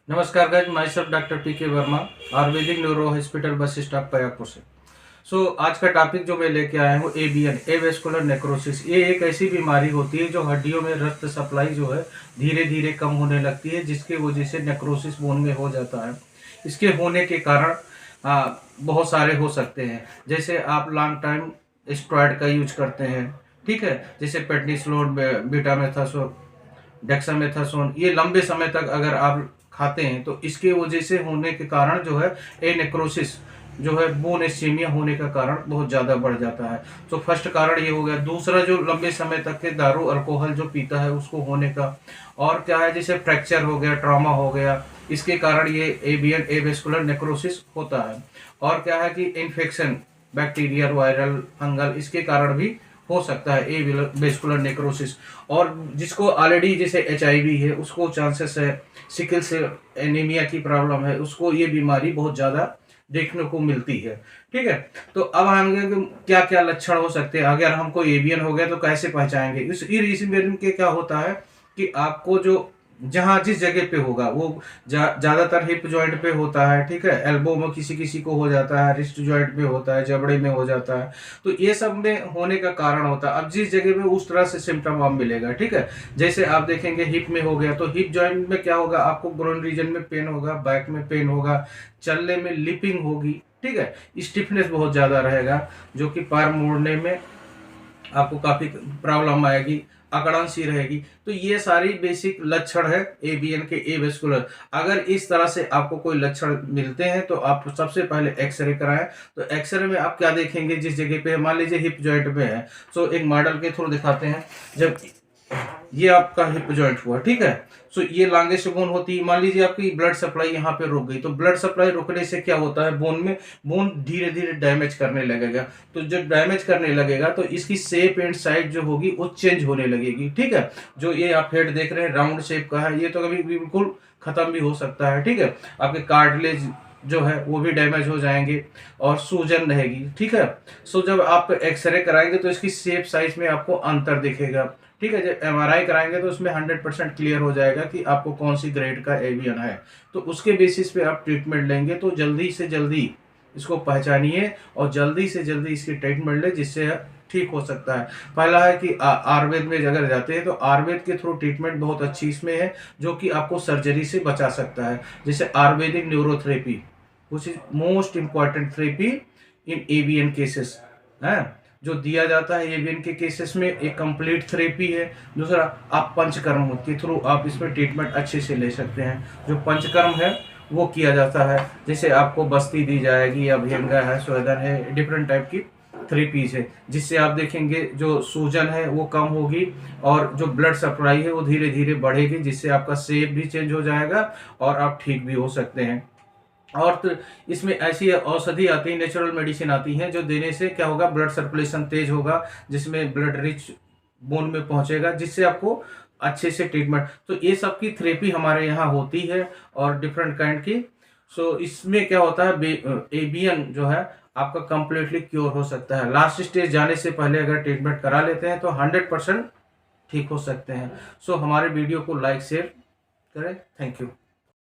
नमस्कार guys, my self doctor P K Verma, Ayurvedic neuro hospital bus stop Payagpur से। आज का टॉपिक जो मैं लेके आया हूँ एबीएन एवेस्कुलर नेक्रोसिस। ये एक ऐसी बीमारी होती है जो हड्डियों में रक्त सप्लाई जो है धीरे धीरे कम होने लगती है, जिसकी वजह से नेक्रोसिस बोन में हो जाता है। इसके होने के कारण बहुत सारे हो सकते हैं, जैसे आप लॉन्ग टाइम स्टेरॉयड का यूज करते हैं, ठीक है, जैसे प्रेडनिसोलोन, बीटामेथासोन, डेक्सामेथासोन, ये लंबे समय तक अगर आप खाते हैं तो इसके वजह से होने के कारण जो है ए नेक्रोसिस जो है बोन इस्चेमिया होने का कारण बहुत ज़्यादा बढ़ जाता है। तो फर्स्ट कारण ये हो गया। दूसरा, जो लंबे समय तक के दारू अल्कोहल जो पीता है उसको होने का। और क्या है, जैसे फ्रैक्चर हो गया, ट्रॉमा हो गया, इसके कारण ये एबीएन एवेस्कुलर नेक्रोसिस होता है। और क्या है कि इन्फेक्शन, बैक्टीरियल, वायरल, फंगल, इसके कारण भी हो सकता है ए वेस्कुलर नेक्रोसिस। और जिसको ऑलरेडी जैसे एचआईवी है उसको चांसेस है, सिकल से एनीमिया की प्रॉब्लम है उसको ये बीमारी बहुत ज़्यादा देखने को मिलती है। ठीक है, तो अब हम क्या क्या लक्षण हो सकते हैं अगर हमको एवियन हो गया तो कैसे पहचानेंगे। इस एवियन के क्या होता है कि आपको जो जहाँ जिस जगह पे होगा वो ज्यादातर हिप जॉइंट पे होता है, ठीक है, एल्बो में किसी किसी को हो जाता है, रिस्ट जॉइंट पे होता है, जबड़े में हो जाता है। तो ये सब में होने का कारण होता है। अब जिस जगह पे उस तरह से सिम्टम आप मिलेगा, ठीक है, जैसे आप देखेंगे हिप में हो गया तो हिप जॉइंट में क्या होगा, आपको ग्रोइन रीजन में पेन होगा, बैक में पेन होगा, चलने में लिपिंग होगी, ठीक है, स्टिफनेस बहुत ज्यादा रहेगा जो कि पैर मोड़ने में आपको काफी प्रॉब्लम आएगी, अकड़न सी रहेगी। तो ये सारी बेसिक लक्षण है एबीएन के एवेस्कुलर। अगर इस तरह से आपको कोई लक्षण मिलते हैं तो आप सबसे पहले एक्सरे कराएं। तो एक्सरे में आप क्या देखेंगे, जिस जगह पे मान लीजिए हिप जॉइंट में है, तो एक मॉडल के थ्रू दिखाते हैं। जब ये आपका हिप जॉइंट हुआ, ठीक है, सो ये लॉन्गेस्ट बोन होती है। मान लीजिए आपकी ब्लड सप्लाई यहाँ पे रुक गई, तो ब्लड सप्लाई रुकने से क्या होता है, बोन में बोन धीरे धीरे डैमेज करने लगेगा। तो जब डैमेज करने लगेगा तो इसकी शेप एंड साइज जो होगी वो चेंज होने लगेगी, ठीक है। जो ये आप हेड देख रहे हैं राउंड शेप का है, ये तो कभी बिल्कुल खत्म भी हो सकता है, ठीक है। आपके कार्टिलेज जो है वो भी डैमेज हो जाएंगे और सूजन रहेगी, ठीक है। सो जब आप एक्सरे कराएंगे तो इसकी शेप साइज में आपको अंतर दिखेगा, ठीक है। जब एमआरआई कराएंगे तो उसमें 100% क्लियर हो जाएगा कि आपको कौन सी ग्रेड का एवियन है। तो उसके बेसिस पे आप ट्रीटमेंट लेंगे। तो जल्दी से जल्दी इसको पहचानिए और जल्दी से जल्दी इसकी ट्रीटमेंट ले, जिससे ठीक हो सकता है। पहला है कि आयुर्वेद में अगर जाते हैं तो आयुर्वेद के थ्रू ट्रीटमेंट बहुत अच्छी इसमें है, जो कि आपको सर्जरी से बचा सकता है। जैसे Ayurvedic neurotherapy, which is most important therapy in avian cases है, जो दिया जाता है एवियन के केसेस में, एक कंप्लीट थेरेपी है। दूसरा, आप पंचकर्म के थ्रू आप इसमें ट्रीटमेंट अच्छे से ले सकते हैं। जो पंचकर्म है वो किया जाता है, जैसे आपको बस्ती दी जाएगी या भयंगा है, स्वेदन है, डिफरेंट टाइप की थेरेपीज है, जिससे आप देखेंगे जो सूजन है वो कम होगी और जो ब्लड सप्लाई है वो धीरे धीरे बढ़ेगी, जिससे आपका शेप भी चेंज हो जाएगा और आप ठीक भी हो सकते हैं। और तो इसमें ऐसी औषधि आती है, नेचुरल मेडिसिन आती है, जो देने से क्या होगा, ब्लड सर्कुलेशन तेज होगा, जिसमें ब्लड रिच बोन में पहुंचेगा, जिससे आपको अच्छे से ट्रीटमेंट। तो ये सब की थेरेपी हमारे यहाँ होती है और डिफरेंट काइंड की। इसमें क्या होता है, एबीएन जो है आपका कंप्लीटली क्योर हो सकता है। लास्ट स्टेज जाने से पहले अगर ट्रीटमेंट करा लेते हैं तो 100% ठीक हो सकते हैं। हमारे वीडियो को लाइक शेयर करें। Thank you.